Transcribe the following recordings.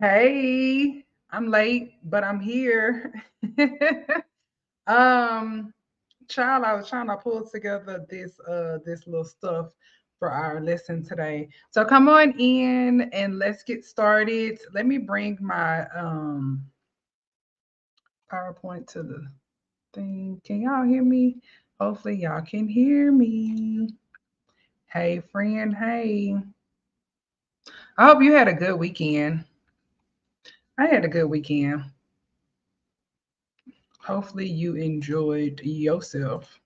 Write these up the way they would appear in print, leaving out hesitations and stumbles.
Hey, I'm late, but I'm here. um, Child, I was trying to pull together this little stuff for our lesson today. So come on in and let's get started. Let me bring my PowerPoint to the thing. Can y'all hear me? Hopefully y'all can hear me. Hey friend, hey. I hope you had a good weekend. I had a good weekend. Hopefully you enjoyed yourself.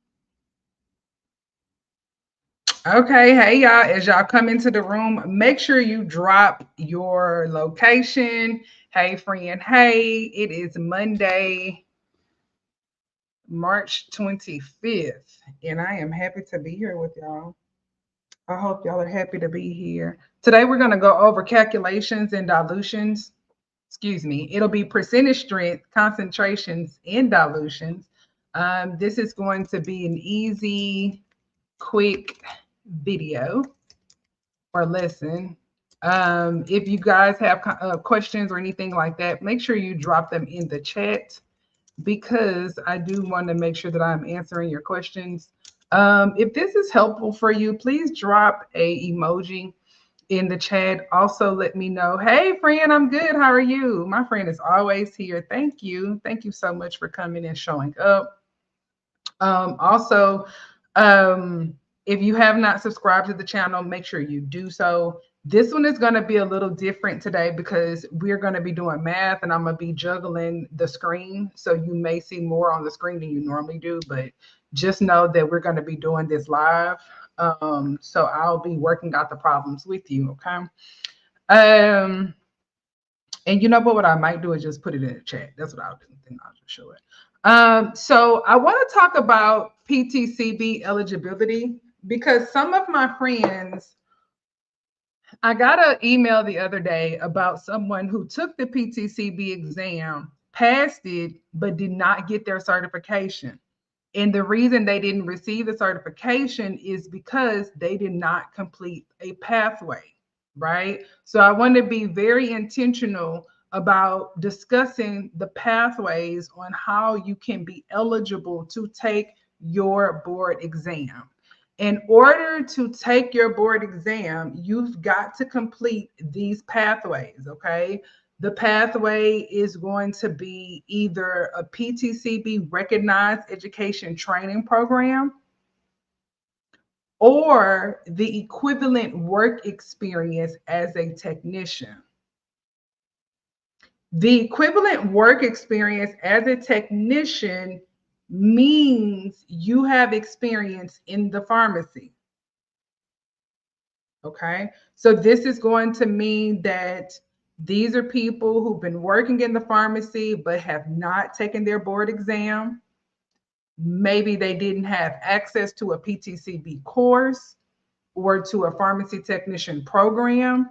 Okay, hey y'all, as y'all come into the room, make sure you drop your location. Hey friend, hey, it is Monday, March 25th, and I am happy to be here with y'all. I hope y'all are happy to be here. Today we're going to go over calculations and dilutions. Excuse me. It'll be percentage strength, concentrations, and dilutions. This is going to be an easy, quick video or lesson. If you guys have questions or anything like that, make sure you drop them in the chat because I do want to make sure that I'm answering your questions. If this is helpful for you, please drop a emoji in the chat. Also, let me know, hey, friend, I'm good. How are you? My friend is always here. Thank you. Thank you so much for coming and showing up. Also, um, if you have not subscribed to the channel, make sure you do so. This one is going to be a little different today because we're going to be doing math and I'm going to be juggling the screen. So you may see more on the screen than you normally do, but just know that we're going to be doing this live. So I'll be working out the problems with you. Okay. Um, and you know what I might do is just put it in the chat. That's what I'll do. Then I'll just show it. So I want to talk about PTCB eligibility because some of my friends, I got an email the other day about someone who took the PTCB exam, passed it, but did not get their certification. And the reason they didn't receive the certification is because they did not complete a pathway, right? So I want to be very intentional about discussing the pathways on how you can be eligible to take your board exam. In order to take your board exam, you've got to complete these pathways, okay? The pathway is going to be either a PTCB recognized education training program or the equivalent work experience as a technician. The equivalent work experience as a technician means you have experience in the pharmacy. Okay. So this is going to mean that these are people who've been working in the pharmacy but have not taken their board exam. Maybe they didn't have access to a PTCB course or to a pharmacy technician program.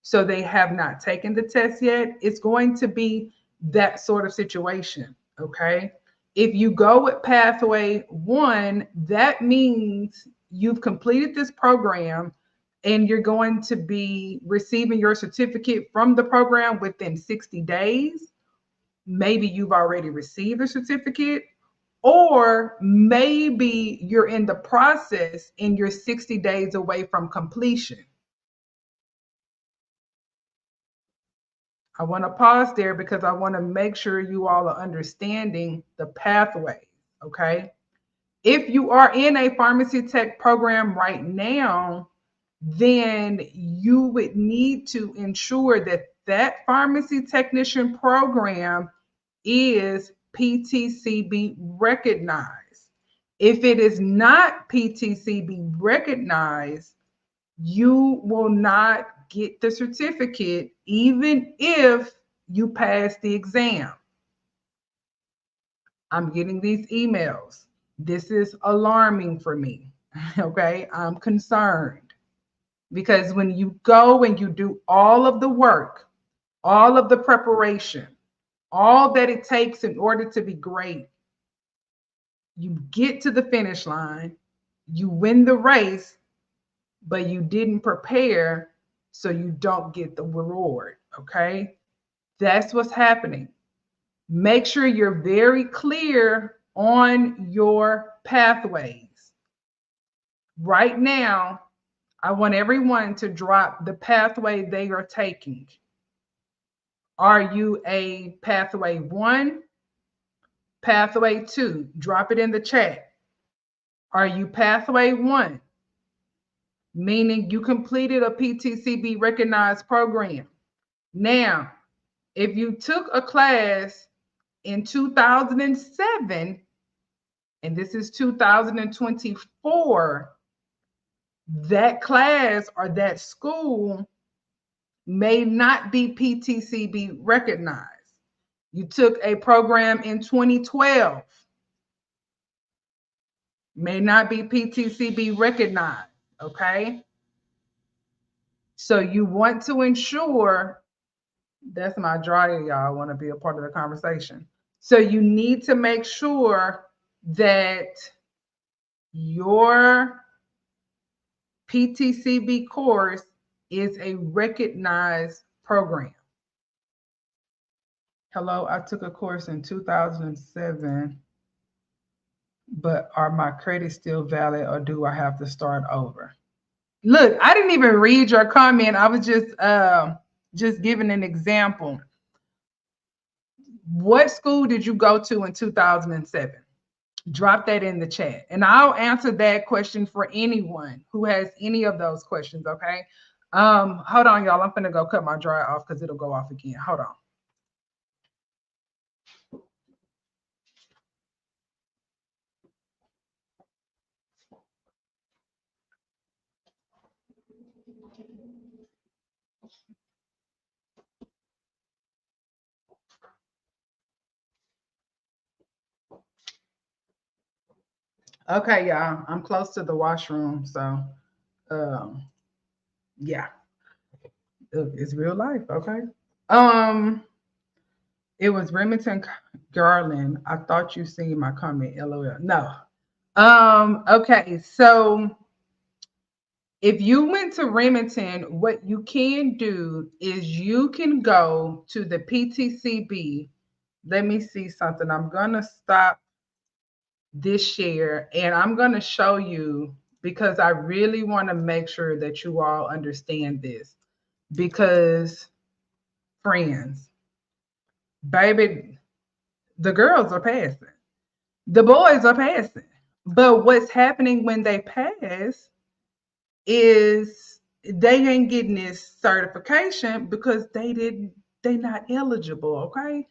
So they have not taken the test yet. It's going to be that sort of situation. Okay. If you go with pathway one, that means you've completed this program and you're going to be receiving your certificate from the program within 60 days. Maybe you've already received the certificate, or maybe you're in the process and you're 60 days away from completion. I want to pause there because I want to make sure you all are understanding the pathway. Okay. If you are in a pharmacy tech program right now, then you would need to ensure that that pharmacy technician program is PTCB recognized. If it is not PTCB recognized, you will not get the certificate even if you pass the exam. I'm getting these emails. This is alarming for me. Okay, I'm concerned because when you go and you do all of the work, all of the preparation, all that it takes in order to be great, you get to the finish line, you win the race, but you didn't prepare. so you don't get the reward. Okay, that's what's happening. Make sure you're very clear on your pathways. Right now, I want everyone to drop the pathway they are taking. Are you a pathway 1, pathway 2? Drop it in the chat. Are you pathway 1? Meaning you completed a PTCB recognized program. Now, if you took a class in 2007, and this is 2024, that class or that school may not be PTCB recognized. You took a program in 2012, may not be PTCB recognized, okay? So you want to ensure, that's my dryer, y'all want to be a part of the conversation. So you need to make sure that your PTCB course is a recognized program. Hello, I took a course in 2007, but are my credits still valid or do I have to start over? Look, I didn't even read your comment. I was just giving an example. What school did you go to in 2007? Drop that in the chat and I'll answer that question for anyone who has any of those questions, okay? Hold on, y'all. I'm gonna go cut my dryer off because it'll go off again. Hold on. Okay, y'all. I'm close to the washroom, so yeah. It's real life, okay? It was Remington Garland. I thought you seen my comment, LOL. No. Okay, so if you went to Remington, what you can do is you can go to the PTCB. Let me see something. I'm gonna stop this share and I'm gonna show you because I really want to make sure that you all understand this. Because friends, baby, the girls are passing, the boys are passing. But what's happening when they pass is they ain't getting this certification because they not eligible, okay?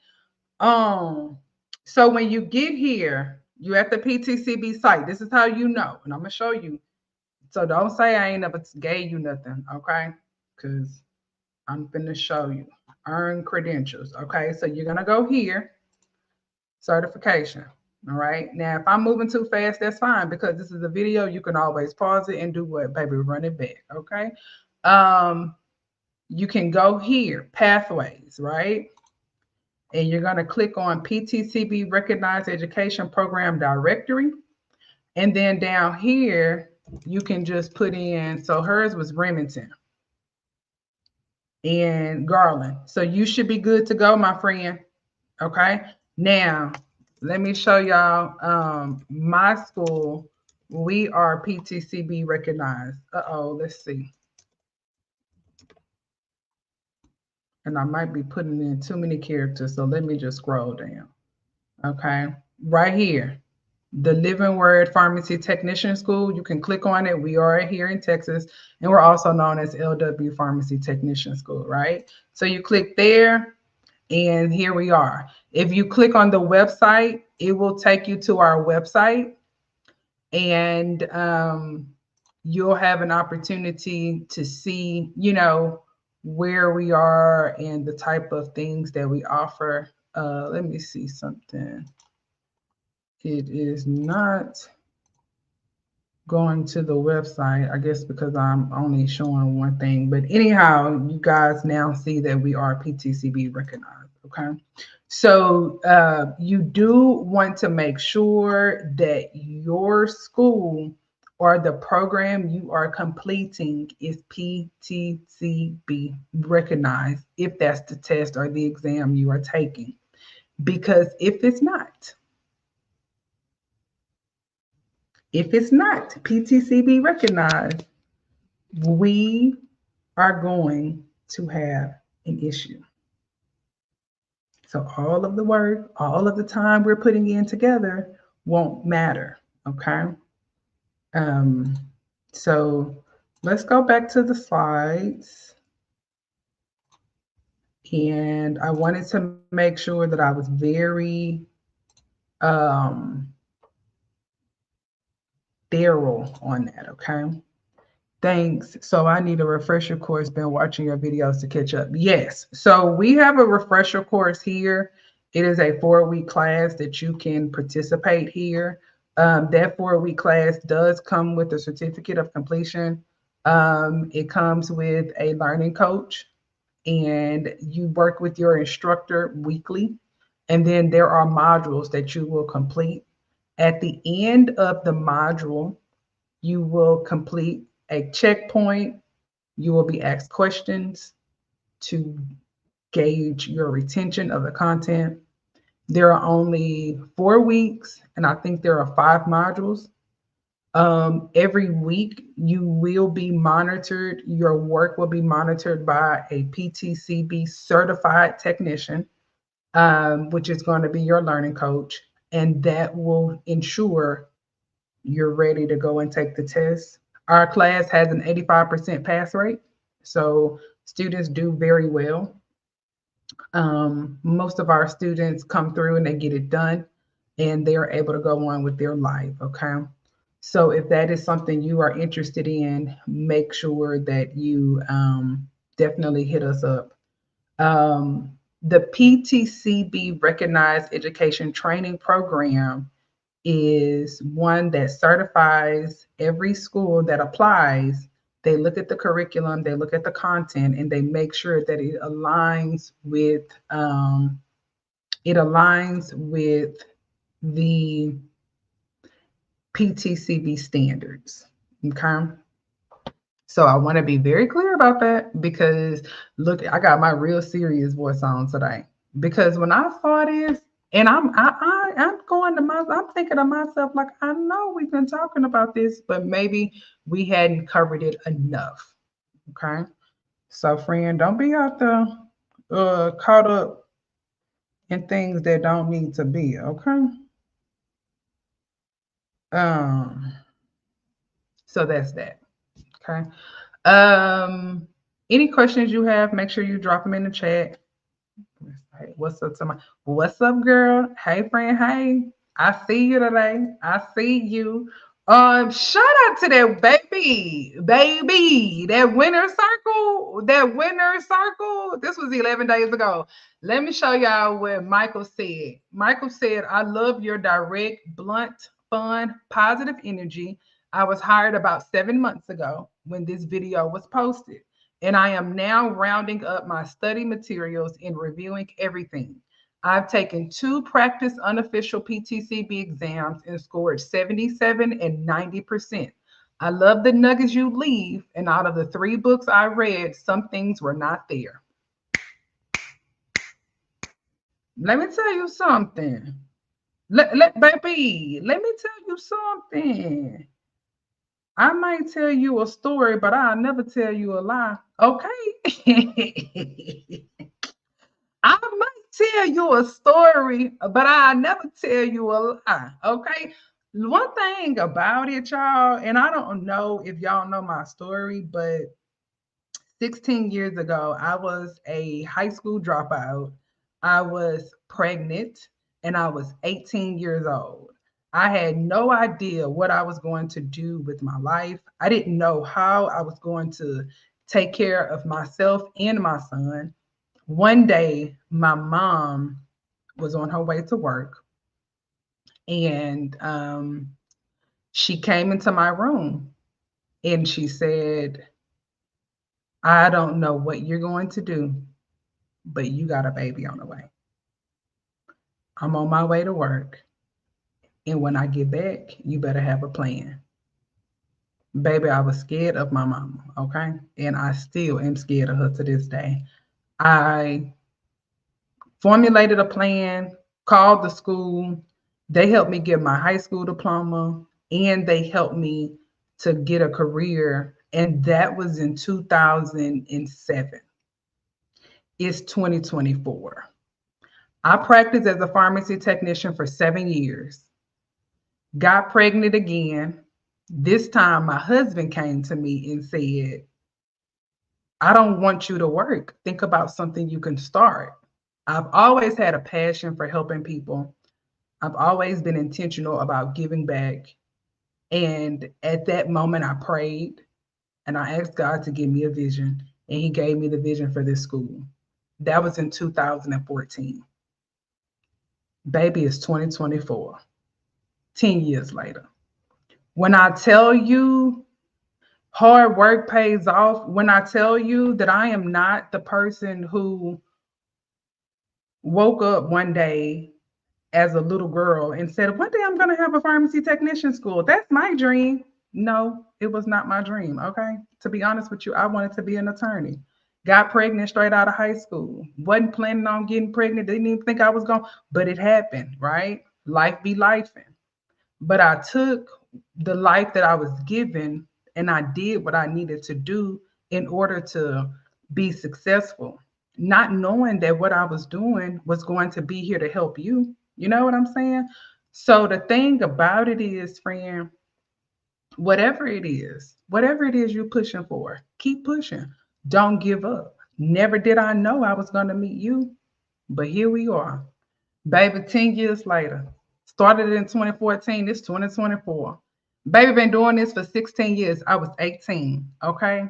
So when you get here, you at the PTCB site. This is how you know, and I'm gonna show you. So don't say I ain't never gave you nothing, okay? Because I'm gonna show you. Earn credentials, okay? So you're gonna go here, certification. All right. Now, if I'm moving too fast, that's fine because this is a video. You can always pause it and do what, baby? Run it back. Okay. You can go here, pathways, right? And you're going to click on PTCB Recognized Education Program Directory. And then down here, you can just put in, so hers was Remington and Garland. So you should be good to go, my friend. Okay. Now, let me show y'all my school. We are PTCB recognized. Let's see. And I might be putting in too many characters, so let me just scroll down. Okay, right here, the Living Word Pharmacy Technician School. You can click on it. We are here in Texas, and we're also known as LW Pharmacy Technician School, right? So you click there, and here we are. If you click on the website, it will take you to our website, and you'll have an opportunity to see, you know, where we are and the type of things that we offer. Let me see something. It is not going to the website, I guess, because I'm only showing one thing. But anyhow, you guys now see that we are PTCB recognized. Okay. So you do want to make sure that your school or the program you are completing is PTCB recognized, if that's the test or the exam you are taking. Because if it's not PTCB recognized, we are going to have an issue. So all of the work, all of the time we're putting in together won't matter. Okay. Um, so let's go back to the slides. And I wanted to make sure that I was very thorough on that. Okay. Thanks. So I need a refresher course. Been watching your videos to catch up. Yes. So we have a refresher course here. It is a 4-week class that you can participate here. That 4-week class does come with a certificate of completion. It comes with a learning coach, and you work with your instructor weekly. And then there are modules that you will complete. At the end of the module, you will complete a checkpoint. You will be asked questions to gauge your retention of the content. There are only 4 weeks, and I think there are 5 modules. Every week, you will be monitored. Your work will be monitored by a PTCB certified technician, which is going to be your learning coach, and that will ensure you're ready to go and take the test. Our class has an 85% pass rate, so students do very well. Most of our students come through and they get it done, and they're able to go on with their life. Okay. So if that is something you are interested in, make sure that you definitely hit us up. The PTCB Recognized Education Training Program is one that certifies every school that applies. They look at the curriculum, they look at the content, and they make sure that it aligns with the PTCB standards. Okay. So I want to be very clear about that, because look, I got my real serious voice on today. Because when I saw this, and I'm going to myself, I'm thinking to myself, like, I know we've been talking about this, but maybe we hadn't covered it enough. Okay. So friend, don't be out there caught up in things that don't need to be. Okay. Um, so that's that. Okay. Any questions you have, make sure you drop them in the chat. Hey, what's up, girl? Hey, friend. Hey, I see you today. I see you. Shout out to that baby, that winner circle, This was 11 days ago. Let me show y'all what Michael said. Michael said, I love your direct, blunt, fun, positive energy. I was hired about 7 months ago when this video was posted, and I am now rounding up my study materials and reviewing everything. I've taken 2 practice unofficial PTCB exams and scored 77 and 90%. I love the nuggets you leave, and out of the 3 books I read, some things were not there. Let me tell you something. Baby, let me tell you something. I might tell you a story, but I'll never tell you a lie. Okay. I might tell you a story, but I'll never tell you a lie. Okay. One thing about it, y'all, and I don't know if y'all know my story, but 16 years ago, I was a high school dropout. I was pregnant and I was 18 years old. I had no idea what I was going to do with my life. I didn't know how I was going to take care of myself and my son. One day, my mom was on her way to work, and she came into my room and she said, I don't know what you're going to do, but you got a baby on the way. I'm on my way to work. And when I get back, you better have a plan. Baby, I was scared of my mama, okay? And I still am scared of her to this day. I formulated a plan, called the school. They helped me get my high school diploma and they helped me to get a career. And that was in 2007. It's 2024. I practiced as a pharmacy technician for 7 years, got pregnant again. This time, my husband came to me and said, I don't want you to work. Think about something you can start. I've always had a passion for helping people. I've always been intentional about giving back. And at that moment, I prayed and I asked God to give me a vision. And He gave me the vision for this school. That was in 2014. Baby, it's 2024, 10 years later. When I tell you hard work pays off, when I tell you that I am not the person who woke up one day as a little girl and said, one day I'm going to have a pharmacy technician school. That's my dream. No, it was not my dream. Okay. To be honest with you, I wanted to be an attorney. Got pregnant straight out of high school. Wasn't planning on getting pregnant. Didn't even think I was going, but it happened, right? Life be lifing. But I took the life that I was given and I did what I needed to do in order to be successful, not knowing that what I was doing was going to be here to help you. You know what I'm saying? So the thing about it is, friend, whatever it is you're pushing for, keep pushing. Don't give up. Never did I know I was going to meet you, but here we are. Baby, 10 years later. Started in 2014, it's 2024. Baby been doing this for 16 years. I was 18, okay?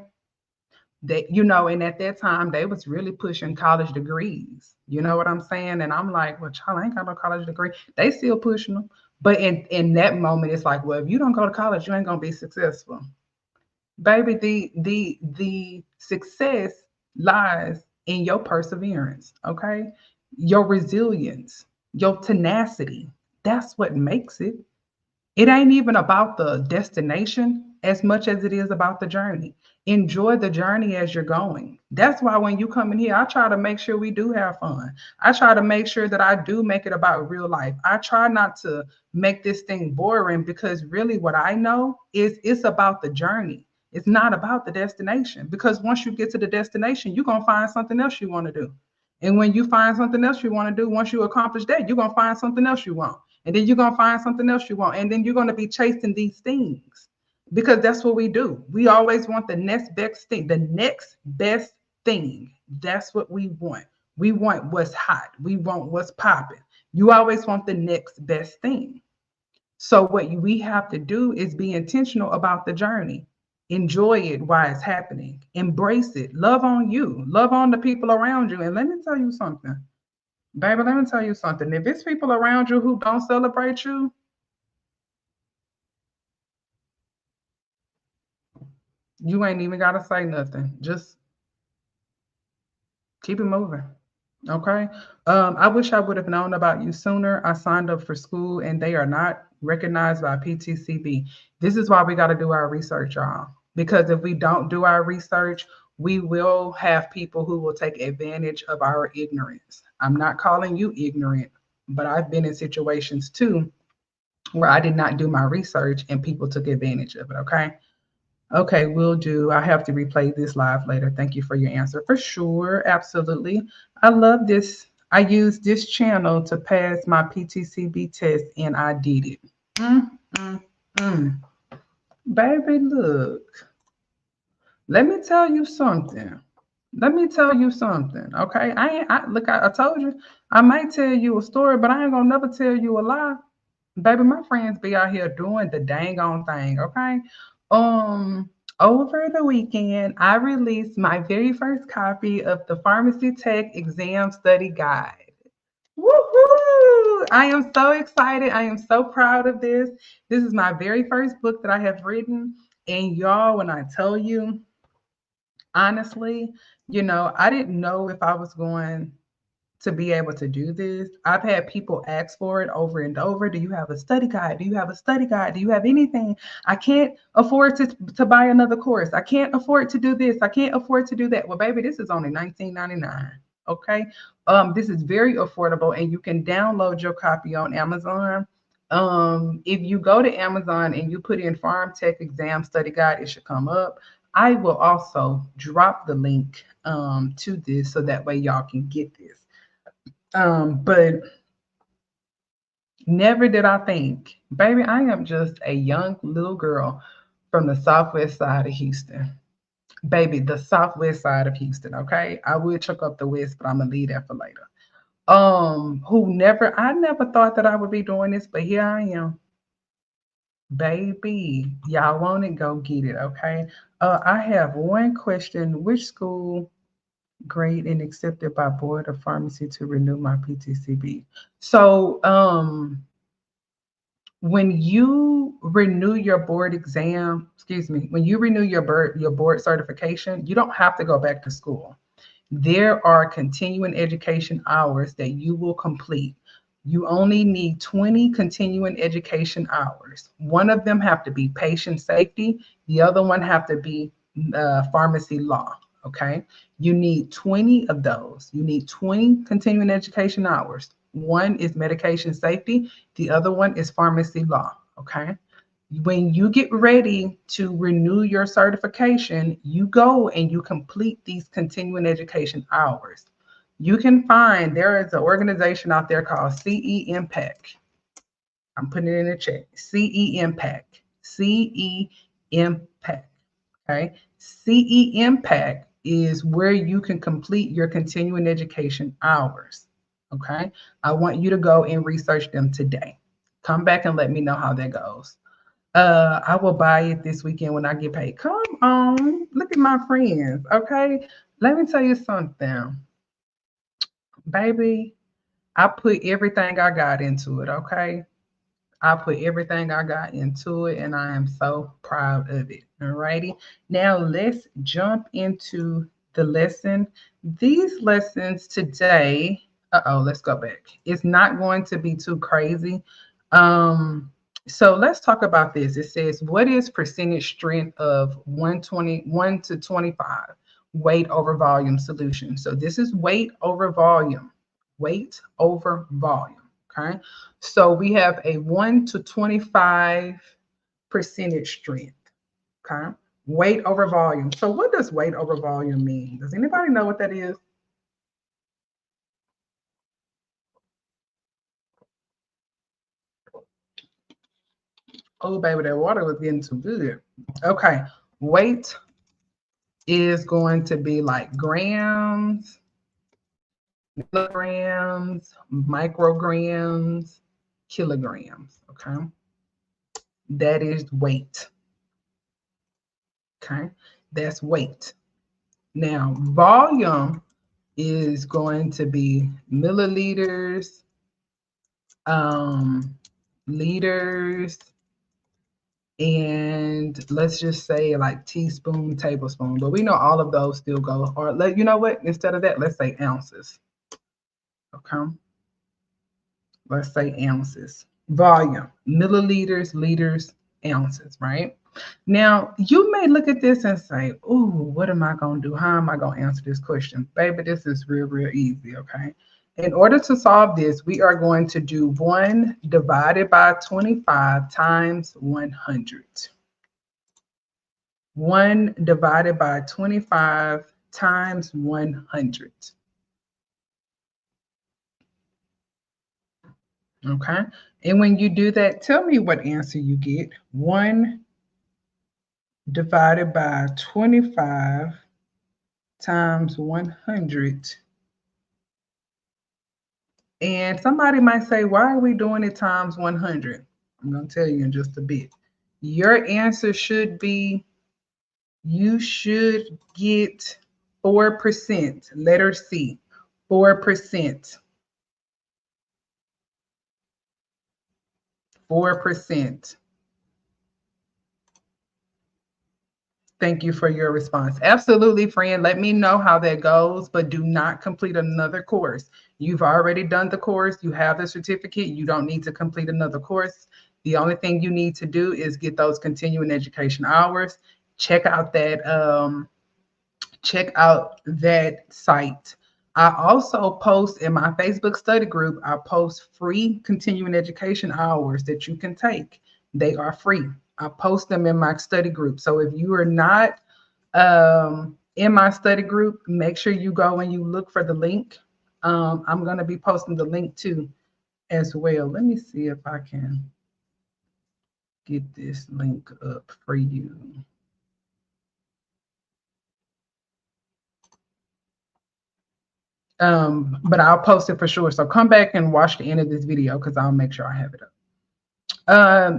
That and at that time they was really pushing college degrees. You know what I'm saying? And I'm like, well, child, I ain't got no college degree. They still pushing them. But in that moment, it's like, well, if you don't go to college, you ain't gonna be successful. Baby, the success lies in your perseverance, okay? Your resilience, your tenacity. That's what makes it. It ain't even about the destination as much as it is about the journey. Enjoy the journey as you're going. That's why when you come in here, I try to make sure we do have fun. I try to make sure that I do make it about real life. I try not to make this thing boring because really what I know is it's about the journey. It's not about the destination because once you get to the destination, you're going to find something else you want to do. And when you find something else you want to do, once you accomplish that, you're going to find something else you want. And then you're going to find something else you want. And then you're going to be chasing these things because that's what we do. We always want the next best thing, the next best thing. That's what we want. We want what's hot. We want what's popping. You always want the next best thing. So what we have to do is be intentional about the journey. Enjoy it while it's happening. Embrace it. Love on you. Love on the people around you. And let me tell you something. Baby, let me tell you something. If it's people around you who don't celebrate you, you ain't even got to say nothing. Just keep it moving. Okay. I wish I would have known about you sooner. I signed up for school and they are not recognized by PTCB. This is why we got to do our research, y'all. Because if we don't do our research, we will have people who will take advantage of our ignorance. I'm not calling you ignorant, but I've been in situations too where I did not do my research and people took advantage of it. Okay. Okay, will do. I have to replay this live later. Thank you for your answer. For sure. Absolutely. I love this. I used this channel to pass my PTCB test and I did it. Mm, mm, mm. Baby, look. Let me tell you something. Let me tell you something. Okay. I told you I might tell you a story, but I ain't gonna never tell you a lie. Baby, my friends be out here doing the dang on thing, okay? Um, Over the weekend, I released my very first copy of the Pharmacy Tech Exam Study Guide. Woohoo! I am so excited. I am so proud of this. This is my very first book that I have written. And y'all, when I tell you, honestly, I didn't know if I was going to be able to do this. I've had people ask for it over and over. Do you have a study guide? Do you have a study guide? Do you have anything? I can't afford to buy another course. I can't afford to do this. I can't afford to do that. Well, baby, this is only $19.99. Okay. This is very affordable, and you can download your copy on Amazon. If you go to Amazon and you put in Farm Tech Exam Study Guide, it should come up. I will also drop the link to this so that way y'all can get this. But never did I think, baby, I am just a young little girl from the southwest side of Houston. Baby, the southwest side of Houston, okay? I will check up the west, but I'm gonna leave that for later. I never thought that I would be doing this, but here I am. Baby, y'all want it, go get it, okay? I have one question. Which school grade and accepted by Board of Pharmacy to renew my PTCB? So, when you renew your board exam, excuse me, when you renew your board certification, you don't have to go back to school. There are continuing education hours that you will complete. You only need 20 continuing education hours. One of them have to be patient safety. The other one have to be pharmacy law. Okay. You need 20 of those. You need 20 continuing education hours. One is medication safety. The other one is pharmacy law. Okay. When you get ready to renew your certification, you go and you complete these continuing education hours. You can find there is an organization out there called CE Impact. I'm putting it in the chat. CE Impact. CE Impact. Okay. CE Impact is where you can complete your continuing education hours. Okay. I want you to go and research them today. Come back and let me know how that goes. I will buy it this weekend when I get paid. Come on, look at my friends. Okay, let me tell you something, baby. I put everything I got into it. Okay, I put everything I got into it, and I am so proud of it. Alrighty, now let's jump into the lesson. These lessons today. Let's go back. It's not going to be too crazy. Um, so let's talk about this. It says, what is percentage strength of 121 to 25 weight over volume solution? So this is weight over volume, weight over volume. Okay. So we have a 1 to 25 percentage strength. Okay. Weight over volume. So what does weight over volume mean? Does anybody know what that is? Oh, baby, that water was getting too good. Okay. Weight is going to be like grams, milligrams, micrograms, kilograms. Okay. That is weight. Okay. That's weight. Now, volume is going to be milliliters, liters, and let's just say like teaspoon, tablespoon. But we know all of those still go, or you know what? Instead of that, let's say ounces. Okay. Let's say ounces. Volume, milliliters, liters, ounces, right? Now, you may look at this and say, "Ooh, what am I going to do? How am I going to answer this question?" Baby, this is real, real easy, okay? In order to solve this, we are going to do 1 divided by 25 times 100. 1 divided by 25 times 100. Okay. And when you do that, tell me what answer you get. 1 divided by 25 times 100. And somebody might say, why are we doing it times 100? I'm going to tell you in just a bit. Your answer should be, you should get 4%. Letter C, 4%. 4%. Thank you for your response. Absolutely, friend. Let me know how that goes, but do not complete another course. You've already done the course, you have the certificate, you don't need to complete another course. The only thing you need to do is get those continuing education hours. Check out that site. I also post in my Facebook study group, I post free continuing education hours that you can take. They are free. I post them in my study group. So if you are not in my study group, make sure you go and you look for the link. I'm going to be posting the link too as well. Let me see if I can get this link up for you. But I'll post it for sure. So come back and watch the end of this video because I'll make sure I have it up.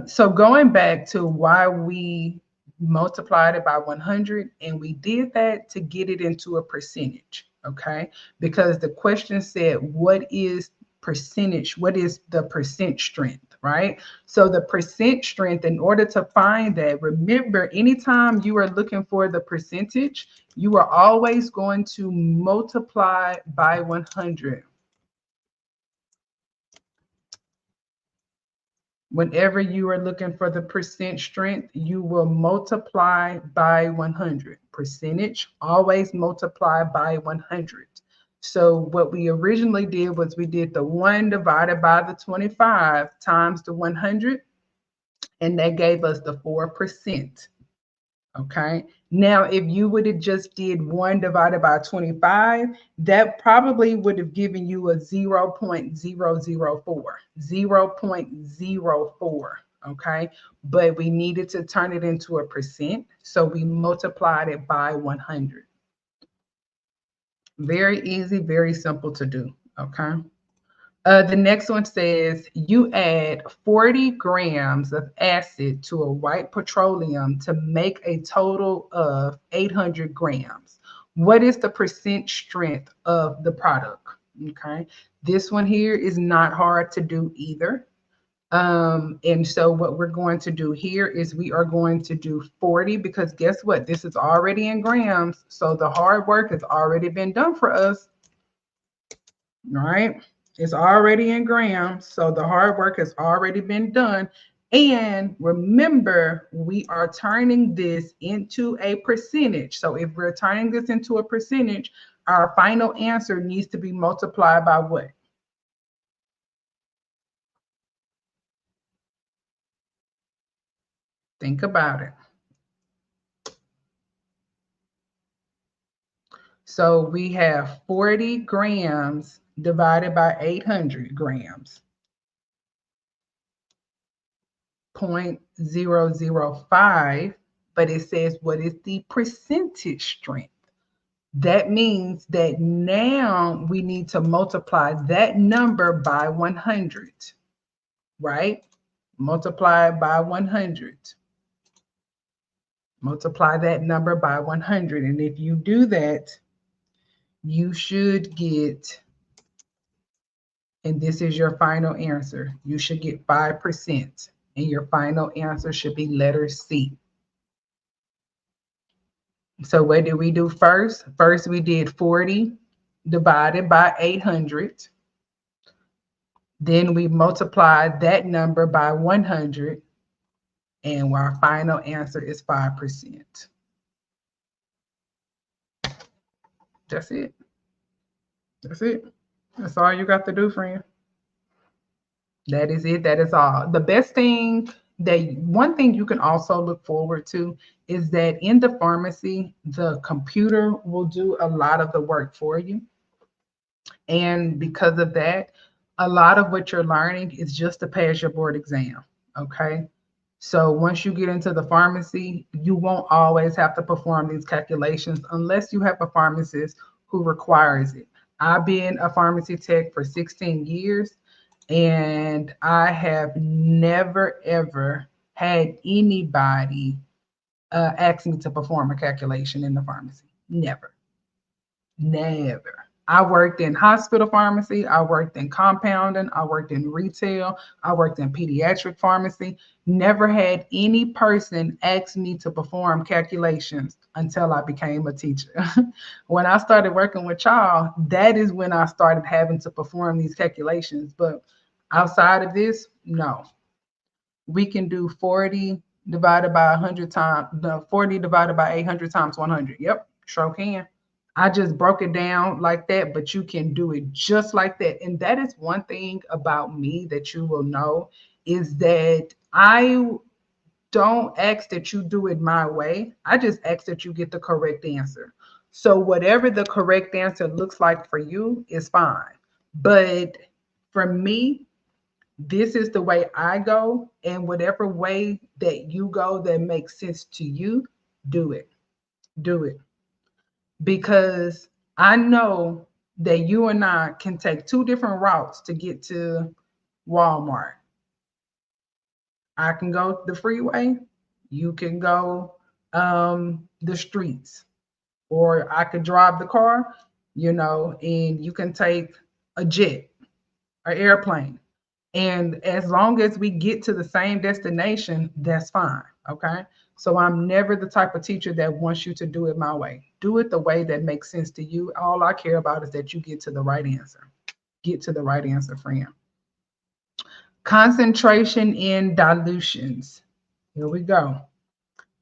So going back to why we multiplied it by 100, and we did that to get it into a percentage, okay? Because the question said, what is percentage? What is the percent strength, right? So the percent strength, in order to find that, remember, anytime you are looking for the percentage, you are always going to multiply by 100. Whenever you are looking for the percent strength, you will multiply by 100. Percentage, always multiply by 100. So what we originally did was we did the 1 divided by the 25 times the 100, and that gave us the 4%. Okay. Now, if you would have just did 1 divided by 25, that probably would have given you a 0.004, 0.04. Okay. But we needed to turn it into a percent. So we multiplied it by 100. Very easy, very simple to do. Okay. The next one says you add 40 grams of acid to a white petroleum to make a total of 800 grams. What is the percent strength of the product? Okay, this one here is not hard to do either. And so what we're going to do here is we are going to do 40, because guess what? This is already in grams. So the hard work has already been done for us. All right. It's already in grams, so the hard work has already been done. And remember, we are turning this into a percentage. So if we're turning this into a percentage, our final answer needs to be multiplied by what? Think about it. So we have 40 grams divided by 800 grams. 0.005, but it says what is the percentage strength? That means that now we need to multiply that number by 100, right? Multiply by 100. Multiply that number by 100. And if you do that, you should get, and this is your final answer, you should get 5%. And your final answer should be letter C. So what did we do first? First, we did 40 divided by 800. Then we multiplied that number by 100. And our final answer is 5%. That's it. That's it. That's all you got to do, friend. That is it. That is all. The best thing, one thing you can also look forward to is that in the pharmacy, the computer will do a lot of the work for you. And because of that, a lot of what you're learning is just to pass your board exam. Okay. So once you get into the pharmacy, you won't always have to perform these calculations unless you have a pharmacist who requires it. I've been a pharmacy tech for 16 years, and I have never, ever had anybody ask me to perform a calculation in the pharmacy. Never. Never. I worked in hospital pharmacy. I worked in compounding. I worked in retail. I worked in pediatric pharmacy. Never had any person ask me to perform calculations until I became a teacher. When I started working with y'all, that is when I started having to perform these calculations. But outside of this, no. We can do 40 divided by 100 times, the 40 divided by 800 times 100. Yep, sure can. I just broke it down like that, but you can do it just like that. And that is one thing about me that you will know is that I don't ask that you do it my way. I just ask that you get the correct answer. So whatever the correct answer looks like for you is fine. But for me, this is the way I go, and whatever way that you go that makes sense to you, do it. Do it. Because I know that you and I can take two different routes to get to Walmart. I can go the freeway, you can go the streets, or I could drive the car, and you can take a jet or airplane. And as long as we get to the same destination, that's fine. Okay. So I'm never the type of teacher that wants you to do it my way. Do it the way that makes sense to you. All I care about is that you get to the right answer. Get to the right answer, friend. Concentration in dilutions. Here we go.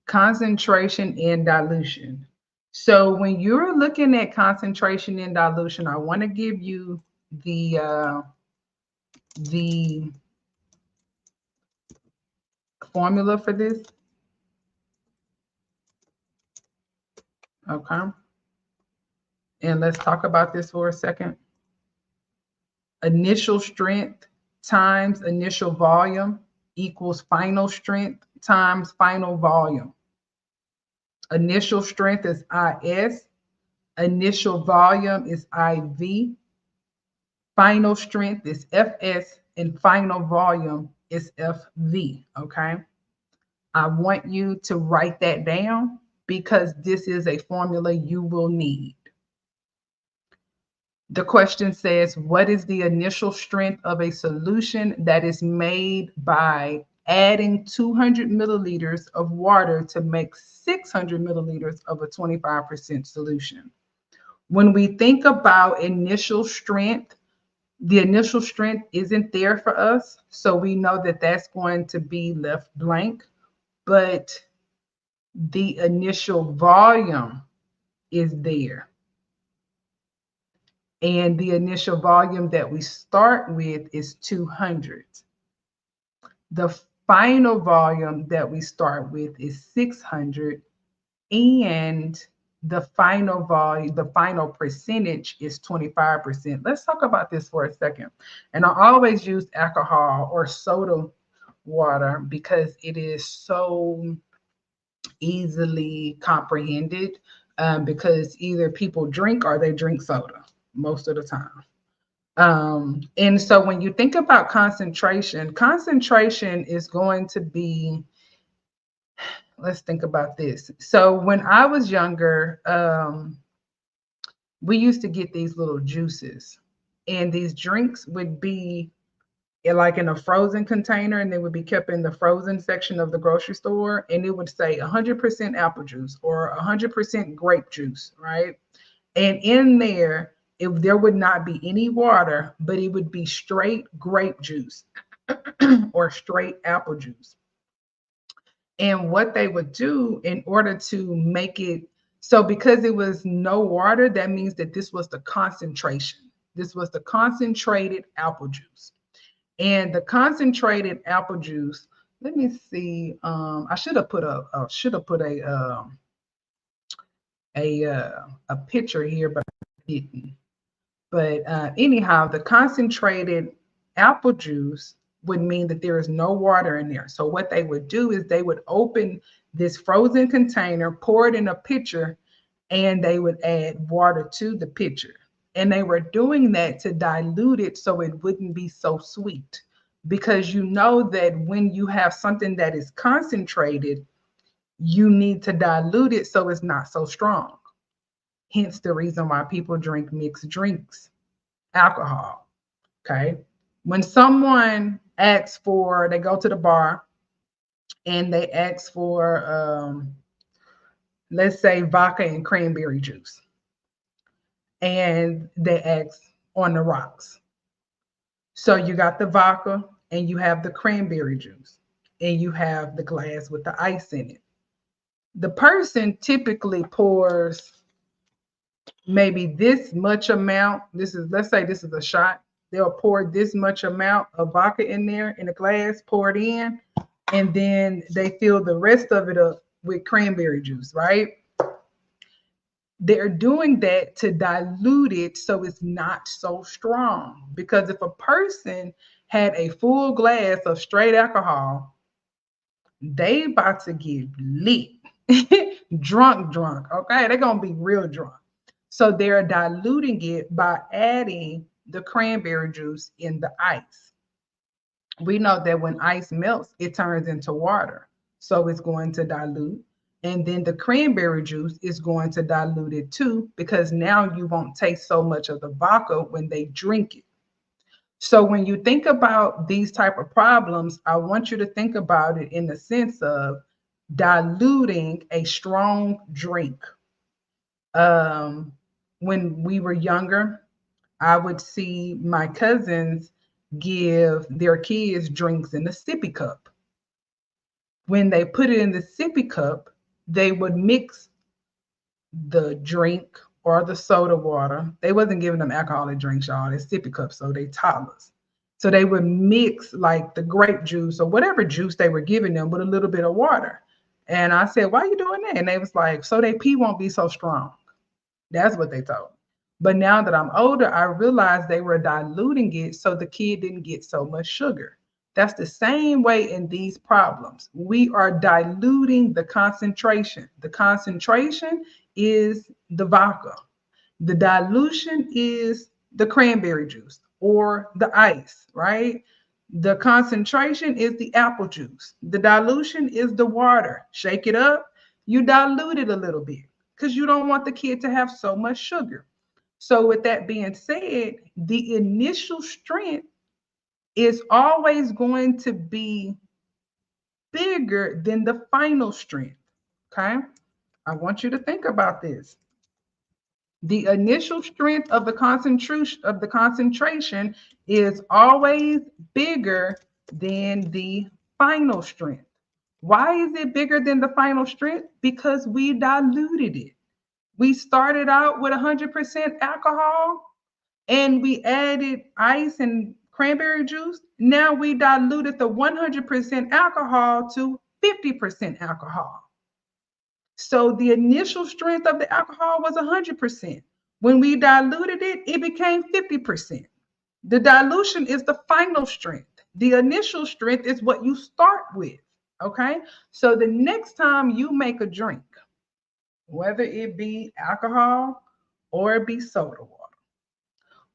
Concentration in dilution. So when you're looking at concentration in dilution, I want to give you the formula for this. Okay. And let's talk about this for a second. Initial strength times initial volume equals final strength times final volume. Initial strength is IS, initial volume is IV, final strength is FS, and final volume is FV. Okay. I want you to write that down because this is a formula you will need. The question says, what is the initial strength of a solution that is made by adding 200 milliliters of water to make 600 milliliters of a 25% solution? When we think about initial strength, the initial strength isn't there for us. So we know that that's going to be left blank, but the initial volume is there. And the initial volume that we start with is 200. The final volume that we start with is 600. And the final volume, the final percentage is 25%. Let's talk about this for a second. And I always use alcohol or soda water because it is so easily comprehended, because either people drink or they drink soda most of the time. And so when you think about concentration is going to be, let's think about this. So when I was younger, we used to get these little juices, and these drinks would be like in a frozen container, and they would be kept in the frozen section of the grocery store, and it would say 100% apple juice or 100% grape juice, right? And in there, there would not be any water, but it would be straight grape juice or straight apple juice. And what they would do in order to make it so, because it was no water, that means that this was the concentration. This was the concentrated apple juice. And the concentrated apple juice, let me see. I should have put a picture here, but I didn't. But anyhow, the concentrated apple juice would mean that there is no water in there. So what they would do is they would open this frozen container, pour it in a pitcher, and they would add water to the pitcher. And they were doing that to dilute it so it wouldn't be so sweet. Because you know that when you have something that is concentrated, you need to dilute it so it's not so strong. Hence the reason why people drink mixed drinks, alcohol. Okay. When someone asks for, they go to the bar and they ask for, let's say, vodka and cranberry juice, and they ask on the rocks. So you got the vodka and you have the cranberry juice and you have the glass with the ice in it. The person typically pours maybe this much amount. This is, let's say this is a shot. They'll pour this much amount of vodka in there in a glass, pour it in, and then they fill the rest of it up with cranberry juice, right? They're doing that to dilute it so it's not so strong. Because if a person had a full glass of straight alcohol, they about to get lit, drunk, okay? They're gonna be real drunk. So they're diluting it by adding the cranberry juice in the ice. We know that when ice melts, it turns into water. So it's going to dilute. And then the cranberry juice is going to dilute it too, because now you won't taste so much of the vodka when they drink it. So when you think about these type of problems, I want you to think about it in the sense of diluting a strong drink. When we were younger, I would see my cousins give their kids drinks in a sippy cup. When they put it in the sippy cup, they would mix the drink or the soda water. They wasn't giving them alcoholic drinks, y'all. It's sippy cups, so they toddlers. So they would mix like the grape juice or whatever juice they were giving them with a little bit of water. And I said, why are you doing that? And they was like, so their pee won't be so strong. That's what they told me. But now that I'm older, I realized they were diluting it so the kid didn't get so much sugar. That's the same way in these problems. We are diluting the concentration. The concentration is the vodka. The dilution is the cranberry juice or the ice, right? The concentration is the apple juice. The dilution is the water. Shake it up, you dilute it a little bit because you don't want the kid to have so much sugar. So, with that being said, the initial strength is always going to be bigger than the final strength. Okay. I want you to think about this. The initial strength of the concentration is always bigger than the final strength. Why is it bigger than the final strength? Because we diluted it. We started out with 100% alcohol and we added ice and cranberry juice. Now we diluted the 100% alcohol to 50% alcohol. So the initial strength of the alcohol was 100%. When we diluted it, it became 50%. The dilution is the final strength. The initial strength is what you start with. Okay. So the next time you make a drink, whether it be alcohol or it be soda water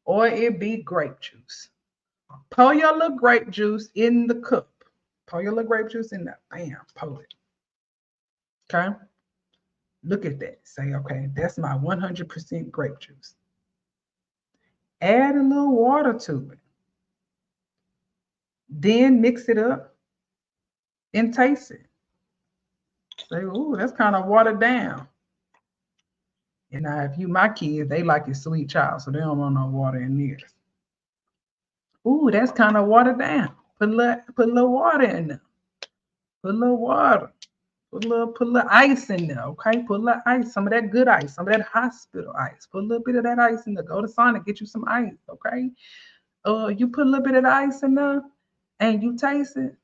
or it be grape juice, pour your little grape juice in the cup. Pour your little grape juice in there. Bam, pour it. Okay. Look at that. Say, okay, that's my 100% grape juice. Add a little water to it. Then mix it up and taste it. Say, ooh, that's kind of watered down. And now, if you my kids, they like it sweet child, so they don't want no water in theirs. Ooh, that's kind of watered down. Put a little water in there. Put a little water. Put a little ice in there, okay? Put a little ice, some of that good ice, some of that hospital ice. Put a little bit of that ice in there. Go to Sonic, get you some ice, okay? You put a little bit of the ice in there and you taste it.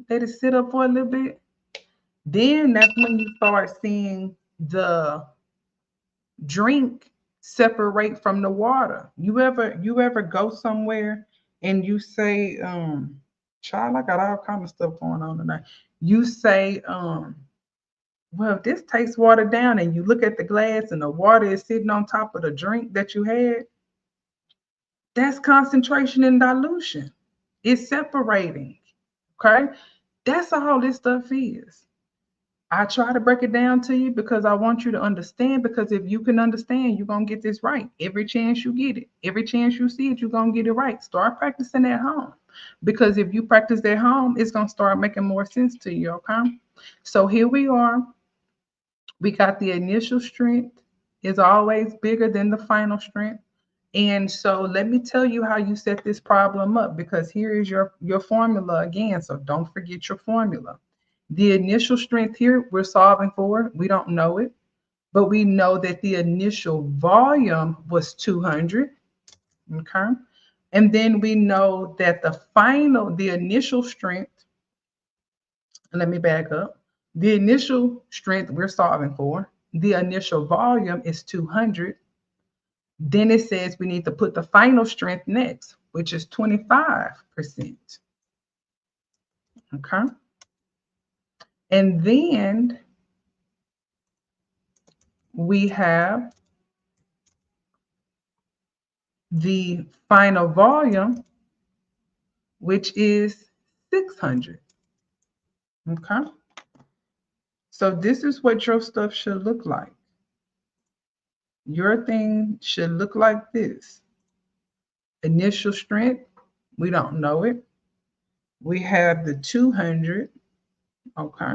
Let it sit up for a little bit. Then that's when you start seeing the drink separate from the water. You ever go somewhere and you say, child, I got all kind of stuff going on tonight. You say, well, this tastes watered down, and you look at the glass and the water is sitting on top of the drink that you had. That's concentration and dilution. It's separating. Okay. That's all this stuff is. I try to break it down to you because I want you to understand. Because if you can understand, you're going to get this right. Every chance you get it, every chance you see it, you're going to get it right. Start practicing at home. Because if you practice at home, it's going to start making more sense to you, okay? So here we are. We got the initial strength is always bigger than the final strength. And so let me tell you how you set this problem up, because here is your formula again. So don't forget your formula. The initial strength here we're solving for, we don't know it, but we know that the initial volume was 200, okay? And then we know that the initial strength, let me back up. The initial strength we're solving for, the initial volume is 200. Then it says we need to put the final strength next, which is 25%. Okay. And then we have the final volume, which is 600. Okay. So this is what your stuff should look like. Your thing should look like this. Initial strength, we don't know it. We have the 200. Okay.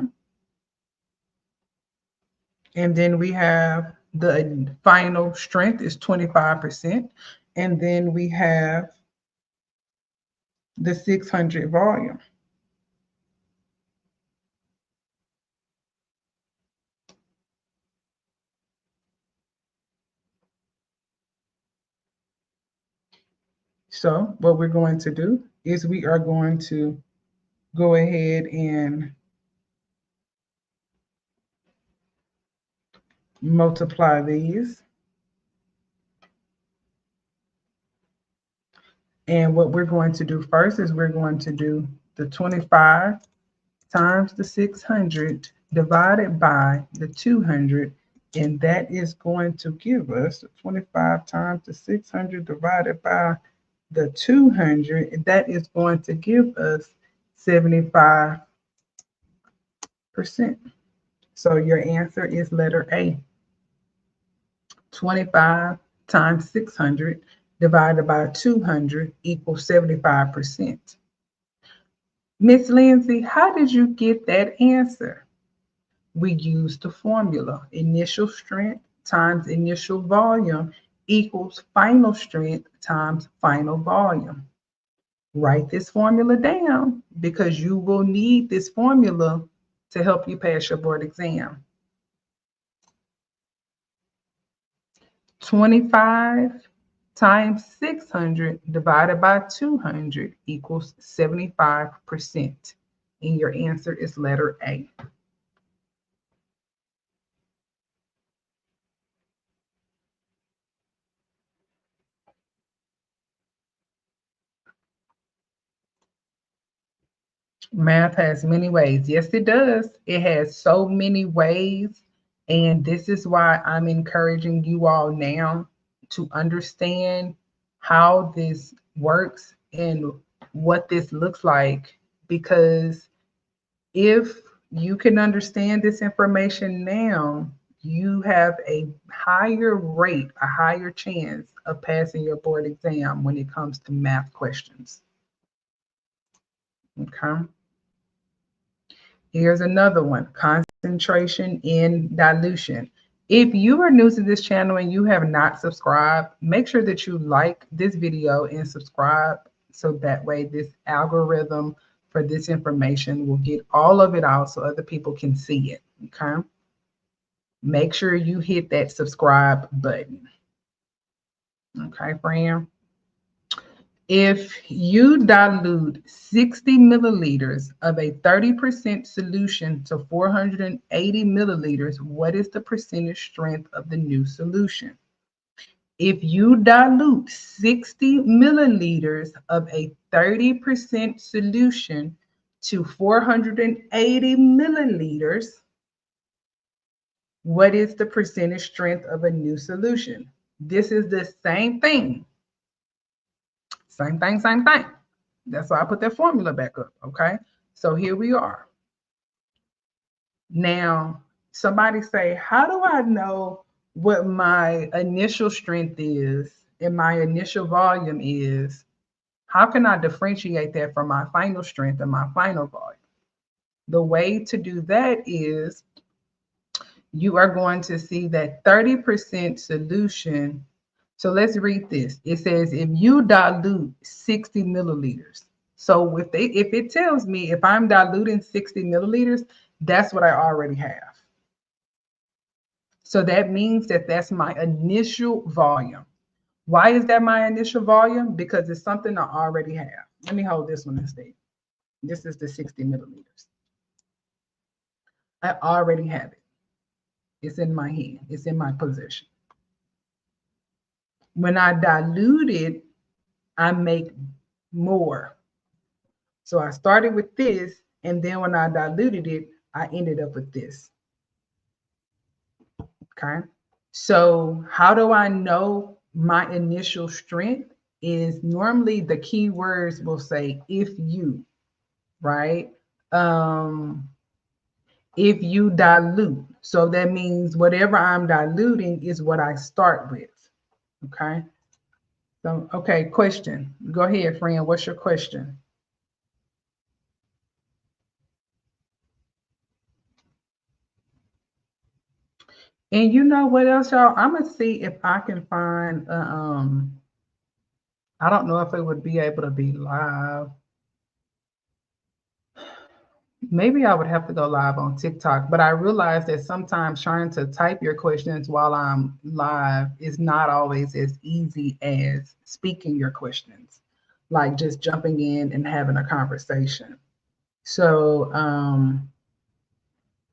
And then we have the final strength is 25%. And then we have the 600 volume. So what we're going to do is we are going to go ahead and multiply these. And what we're going to do first is we're going to do the 25 times the 600 divided by the 200. And that is going to give us 25 times the 600 divided by the 200. That is going to give us 75%. So your answer is letter A. 25 times 600 divided by 200 equals 75%. Miss Lindsay, how did you get that answer? We used the formula. Initial strength times initial volume equals final strength times final volume. Write this formula down because you will need this formula to help you pass your board exam. 25 times 600 divided by 200 equals 75%. And your answer is letter A. Math has many ways. Yes, it does. It has so many ways. And this is why I'm encouraging you all now to understand how this works and what this looks like. Because if you can understand this information now, you have a higher rate, a higher chance of passing your board exam when it comes to math questions. Okay. Here's another one, concentration in dilution. If you are new to this channel and you have not subscribed, make sure that you like this video and subscribe so that way this algorithm for this information will get all of it out so other people can see it, okay? Make sure you hit that subscribe button. Okay, friend? If you dilute 60 milliliters of a 30% solution to 480 milliliters, what is the percentage strength of the new solution? If you dilute 60 milliliters of a 30% solution to 480 milliliters, what is the percentage strength of a new solution? This is the same thing. Same thing, same thing. That's why I put that formula back up, okay? So here we are. Now, somebody say, how do I know what my initial strength is and my initial volume is? How can I differentiate that from my final strength and my final volume? The way to do that is you are going to see that 30% solution. So let's read this. It says if you dilute 60 milliliters. So if it tells me if I'm diluting 60 milliliters, that's what I already have. So that means that that's my initial volume. Why is that my initial volume? Because it's something I already have. Let me hold this one instead. This is the 60 milliliters. I already have it. It's in my hand. It's in my possession. When I dilute it, I make more. So I started with this, and then when I diluted it, I ended up with this. Okay. So how do I know my initial strength? Is normally the key words will say if you, right? If you dilute. So that means whatever I'm diluting is what I start with. Okay. So, okay, question. Go ahead, friend. What's your question? And you know what else, y'all? I'm gonna see if I can find. I don't know if it would be able to be live. Maybe I would have to go live on TikTok, but I realize that sometimes trying to type your questions while I'm live is not always as easy as speaking your questions, like just jumping in and having a conversation. So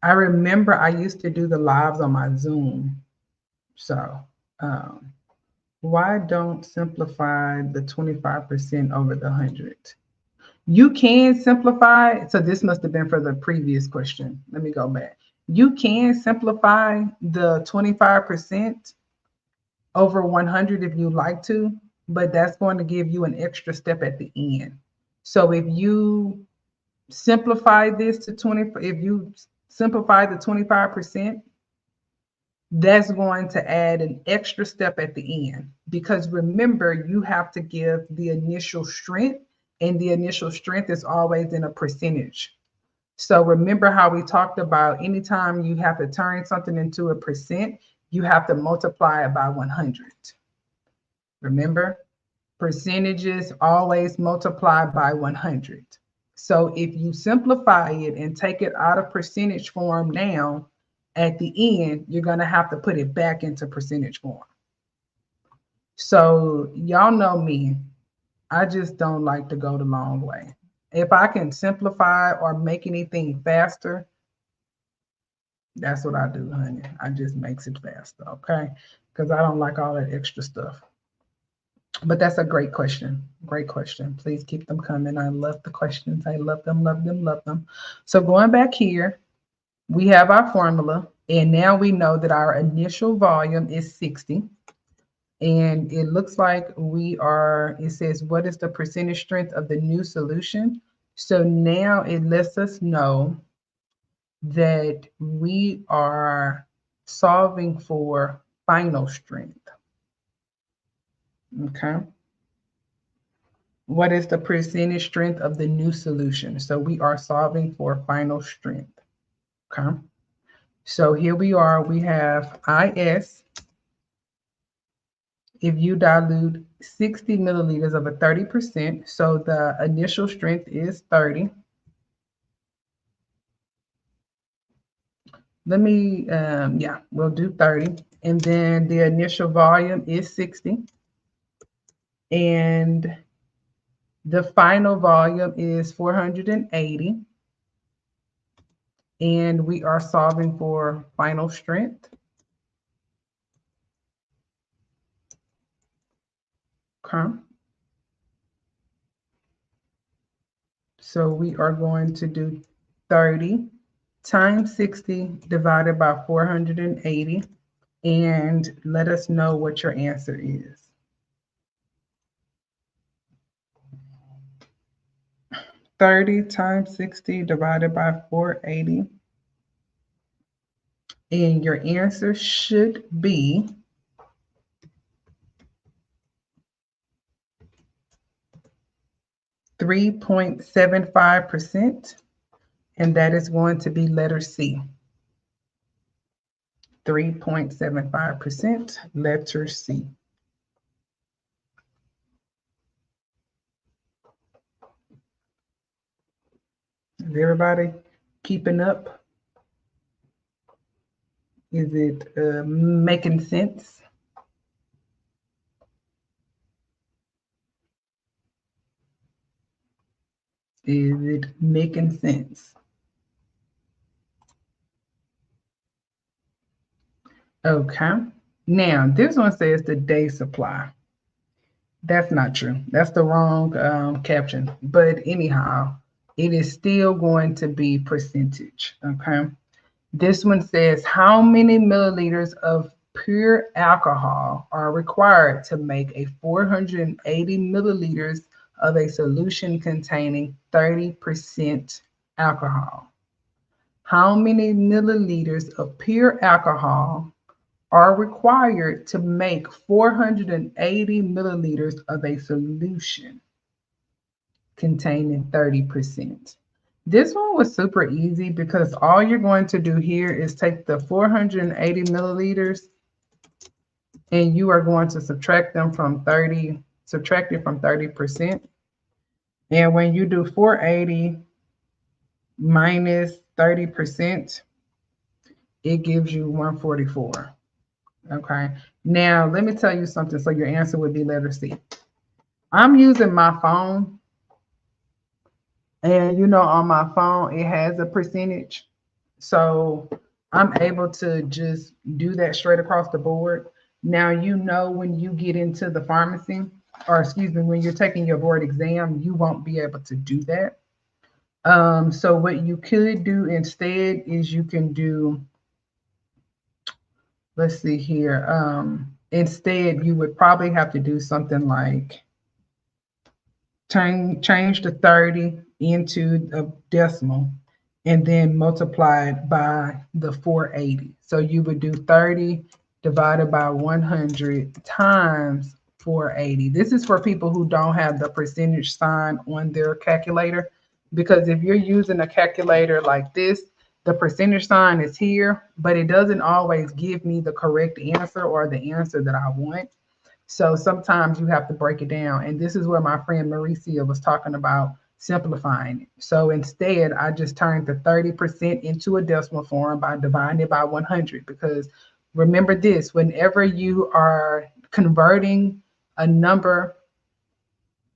I remember I used to do the lives on my Zoom. So um, why don't simplify the 25% over the 100? You can simplify. So this must have been for the previous question. Let me go back. You can simplify the 25% over 100 if you like to, but that's going to give you an extra step at the end. So if you simplify this to 20, if you simplify the 25%, that's going to add an extra step at the end, because remember, you have to give the initial strength, and the initial strength is always in a percentage. So remember how we talked about anytime you have to turn something into a percent, you have to multiply it by 100. Remember, percentages always multiply by 100. So if you simplify it and take it out of percentage form now, at the end, you're going to have to put it back into percentage form. So y'all know me. I just don't like to go the long way. If I can simplify or make anything faster, that's what I do, honey. I just makes it faster, okay? Because I don't like all that extra stuff. But that's a great question. Great question. Please keep them coming. I love the questions. I love them, love them, love them. So going back here, we have our formula, and now we know that our initial volume is 60. And it looks like it says, what is the percentage strength of the new solution? So now it lets us know that we are solving for final strength. Okay. What is the percentage strength of the new solution? So we are solving for final strength. Okay. So here we are. We have IS. If you dilute 60 milliliters of a 30%, so the initial strength is 30. We'll do 30. And then the initial volume is 60. And the final volume is 480. And we are solving for final strength. Okay. So we are going to do 30 times 60 divided by 480. And let us know what your answer is. 30 times 60 divided by 480. And your answer should be 3.75%, and that is going to be letter C. 3.75%, letter C. Is everybody keeping up? Is it making sense? Is it making sense? Okay. Now, this one says the day supply. That's not true. That's the wrong caption. But anyhow, it is still going to be percentage. Okay. This one says how many milliliters of pure alcohol are required to make a 480 milliliters of a solution containing 30% alcohol? How many milliliters of pure alcohol are required to make 480 milliliters of a solution containing 30%? This one was super easy because all you're going to do here is take the 480 milliliters and you are going to subtract it from 30%. And when you do 480 minus 30%, it gives you 144. Okay. Now, let me tell you something. So your answer would be letter C. I'm using my phone. And on my phone, it has a percentage. So I'm able to just do that straight across the board. Now, when you get into the pharmacy, or excuse me, when you're taking your board exam, you won't be able to do that. So what you could do instead is you can do, let's see here. Instead, you would probably have to do something like change the 30 into a decimal and then multiply it by the 480. So you would do 30 divided by 100 times 480. This is for people who don't have the percentage sign on their calculator, because if you're using a calculator like this, the percentage sign is here, but it doesn't always give me the correct answer or the answer that I want. So sometimes you have to break it down. And this is where my friend Mauricia was talking about simplifying it. So instead, I just turned the 30% into a decimal form by dividing it by 100. Because remember this, whenever you are converting a number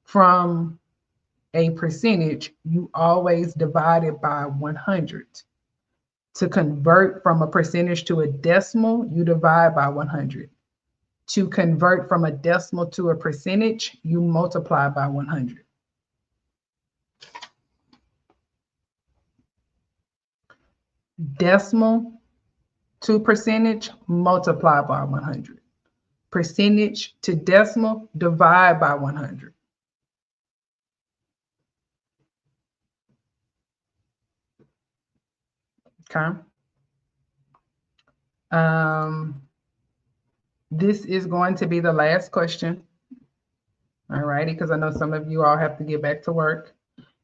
from a percentage, you always divide it by 100. To convert from a percentage to a decimal, you divide by 100. To convert from a decimal to a percentage, you multiply by 100. Decimal to percentage, multiply by 100. Percentage to decimal, divide by 100. Okay. This is going to be the last question. All righty, because I know some of you all have to get back to work.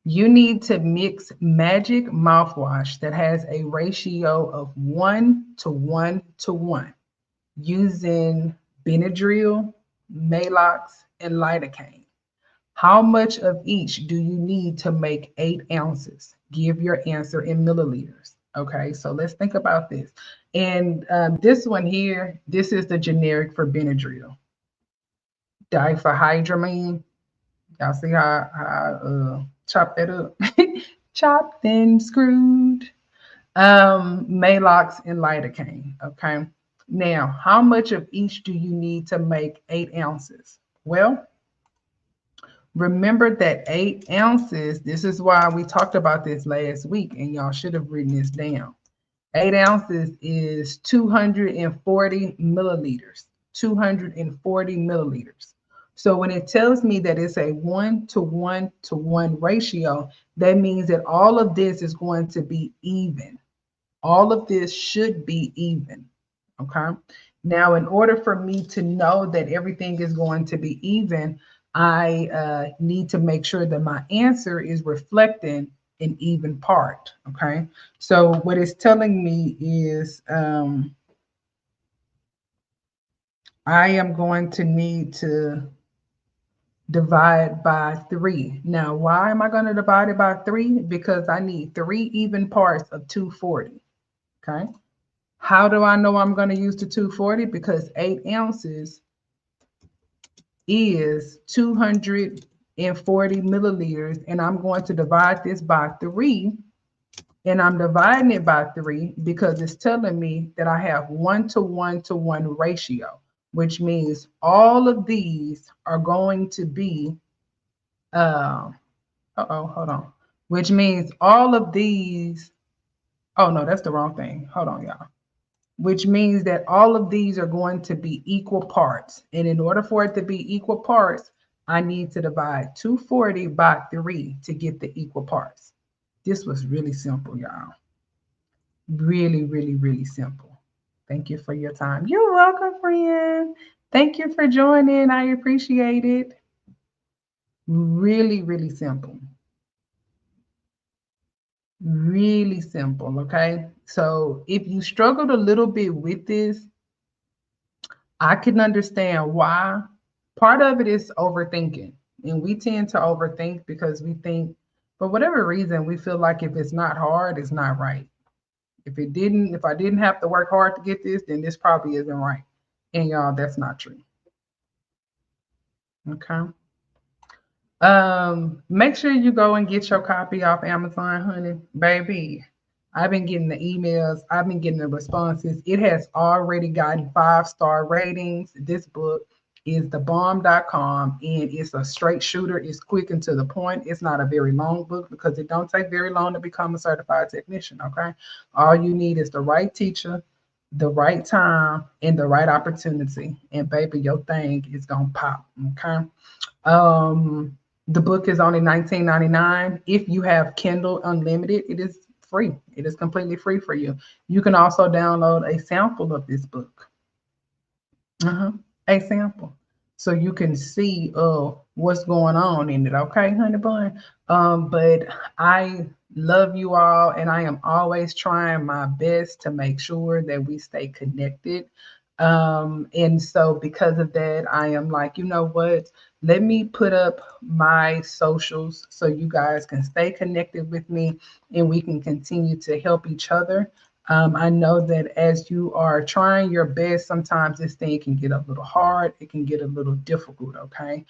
You need to mix Magic mouthwash that has a ratio of 1 to 1 to 1 using Benadryl, Maalox, and lidocaine. How much of each do you need to make 8 ounces? Give your answer in milliliters. Okay, so let's think about this. And this one here, this is the generic for Benadryl. Diphenhydramine. Y'all see how I chop that up? Chopped and screwed. Maalox and lidocaine. Okay. Now, how much of each do you need to make 8 ounces? Well, remember that 8 ounces, this is why we talked about this last week, and y'all should have written this down. 8 ounces is 240 milliliters. 240 milliliters. So when it tells me that it's a 1 to 1 to 1 ratio, that means that all of this is going to be even. All of this should be even. Okay. Now, in order for me to know that everything is going to be even, I need to make sure that my answer is reflecting an even part. Okay. So, what it's telling me is I am going to need to divide by 3. Now, why am I going to divide it by 3? Because I need 3 even parts of 240. Okay. How do I know I'm going to use the 240? Because 8 ounces is 240 milliliters, and I'm going to divide this by 3. And I'm dividing it by 3 because it's telling me that I have 1-to-1-to-1 ratio, which means all of these are going to be, hold on, which means all of these, oh no, that's the wrong thing. Hold on, y'all. Which means that all of these are going to be equal parts. And in order for it to be equal parts, I need to divide 240 by 3 to get the equal parts. This was really simple, y'all. Really, really, really simple. Thank you for your time. You're welcome, friend. Thank you for joining. I appreciate it. Really, really simple. Really simple, okay? So if you struggled a little bit with this, I can understand why. Part of it is overthinking. And we tend to overthink because we think, for whatever reason, we feel like if it's not hard, it's not right. If I didn't have to work hard to get this, then this probably isn't right. And y'all, that's not true. Okay. Make sure you go and get your copy off Amazon, honey. Baby, I've been getting the emails, I've been getting the responses. It has already gotten 5-star ratings. This book is thebomb.com, and it's a straight shooter. It's quick and to the point. It's not a very long book because it don't take very long to become a certified technician. Okay. All you need is the right teacher, the right time, and the right opportunity. And baby, your thing is gonna pop. Okay. The book is only $19.99. If you have Kindle Unlimited, it is free. It is completely free for you. You can also download a sample of this book. A sample. So you can see what's going on in it. Okay, honey bun. But I love you all, and I am always trying my best to make sure that we stay connected. And so because of that, I am like, you know what? Let me put up my socials so you guys can stay connected with me and we can continue to help each other. I know that as you are trying your best, sometimes this thing can get a little hard. It can get a little difficult, okay?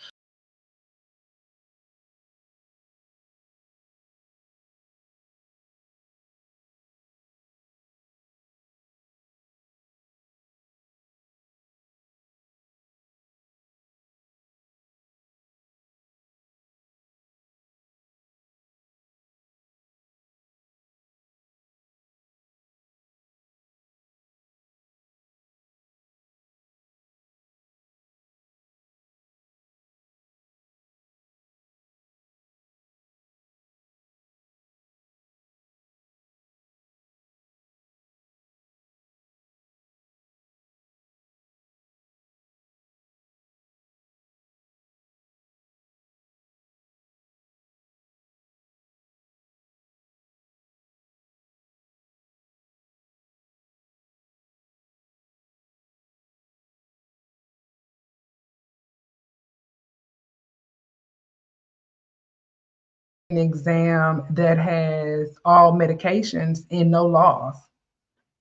An exam that has all medications and no laws.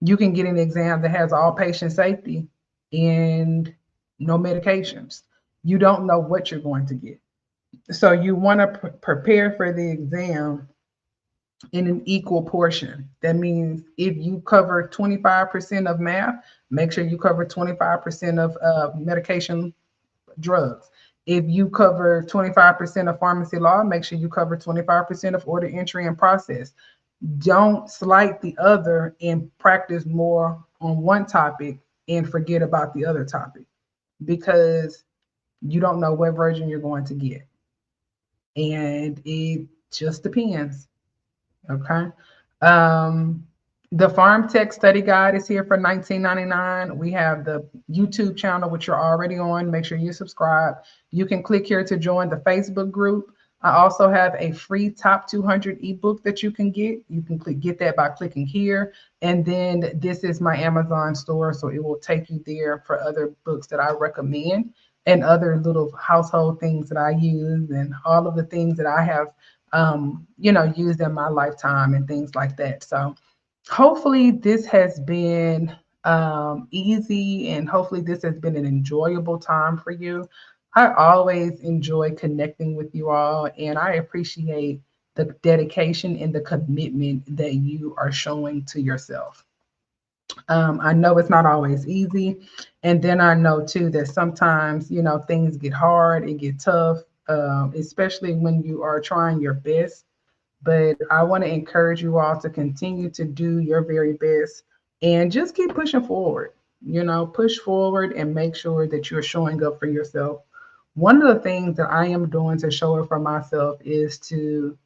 You can get an exam that has all patient safety and no medications. You don't know what you're going to get. So you want to prepare for the exam in an equal portion. That means if you cover 25% of math, make sure you cover 25% of medication drugs. If you cover 25% of pharmacy law, make sure you cover 25% of order entry and process. Don't slight the other and practice more on one topic and forget about the other topic because you don't know what version you're going to get. And it just depends. Okay. Um, The Farm Tech Study Guide is here for $19.99. We have the YouTube channel, which you're already on. Make sure you subscribe. You can click here to join the Facebook group. I also have a free top 200 ebook that you can get. You can get that by clicking here. And then this is my Amazon store, so it will take you there for other books that I recommend and other little household things that I use and all of the things that I have, used in my lifetime and things like that. So hopefully this has been easy, and hopefully this has been an enjoyable time for you. I always enjoy connecting with you all, and I appreciate the dedication and the commitment that you are showing to yourself. I know it's not always easy, and then I know too that sometimes things get hard, it get tough, especially when you are trying your best. But I want to encourage you all to continue to do your very best and just keep pushing forward. Push forward and make sure that you're showing up for yourself. One of the things that I am doing to show up for myself is to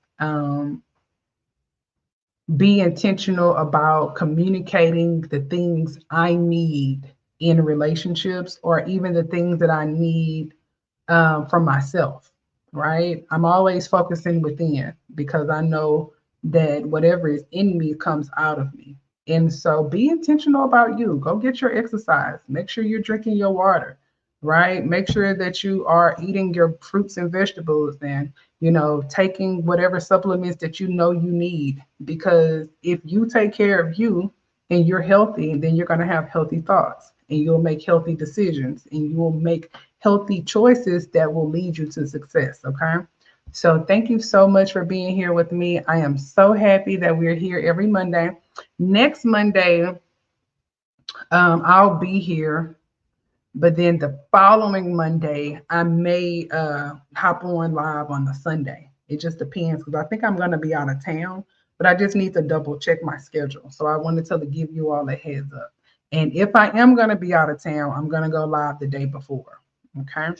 be intentional about communicating the things I need in relationships, or even the things that I need from myself, right? I'm always focusing within because I know that whatever is in me comes out of me. And so be intentional about you. Go get your exercise. Make sure you're drinking your water, right? Make sure that you are eating your fruits and vegetables and, taking whatever supplements that you know you need. Because if you take care of you and you're healthy, then you're going to have healthy thoughts and you'll make healthy decisions and you will make healthy choices that will lead you to success. Okay. So thank you so much for being here with me. I am so happy that we're here every Monday. Next Monday, I'll be here, but then the following Monday, I may hop on live on the Sunday. It just depends because I think I'm going to be out of town, but I just need to double check my schedule. So I wanted to give you all a heads up. And if I am going to be out of town, I'm going to go live the day before. Okay.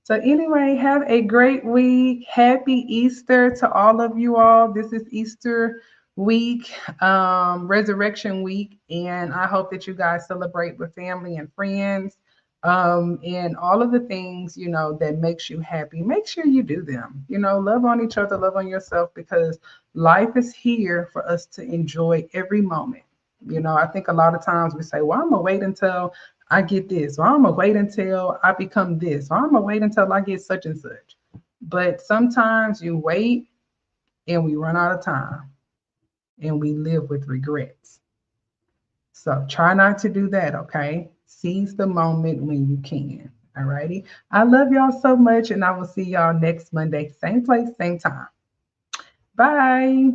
So anyway, have a great week. Happy Easter to all of you all. This is Easter week, Resurrection week, and I hope that you guys celebrate with family and friends, and all of the things that makes you happy. Make sure you do them. Love on each other, love on yourself, because life is here for us to enjoy every moment. I think a lot of times we say, well, I'm gonna wait until I get this, or I'm gonna wait until I become this, or I'm gonna wait until I get such and such. But sometimes you wait and we run out of time and we live with regrets. So try not to do that, okay? Seize the moment when you can. All righty. I love y'all so much, and I will see y'all next Monday, same place, same time. Bye.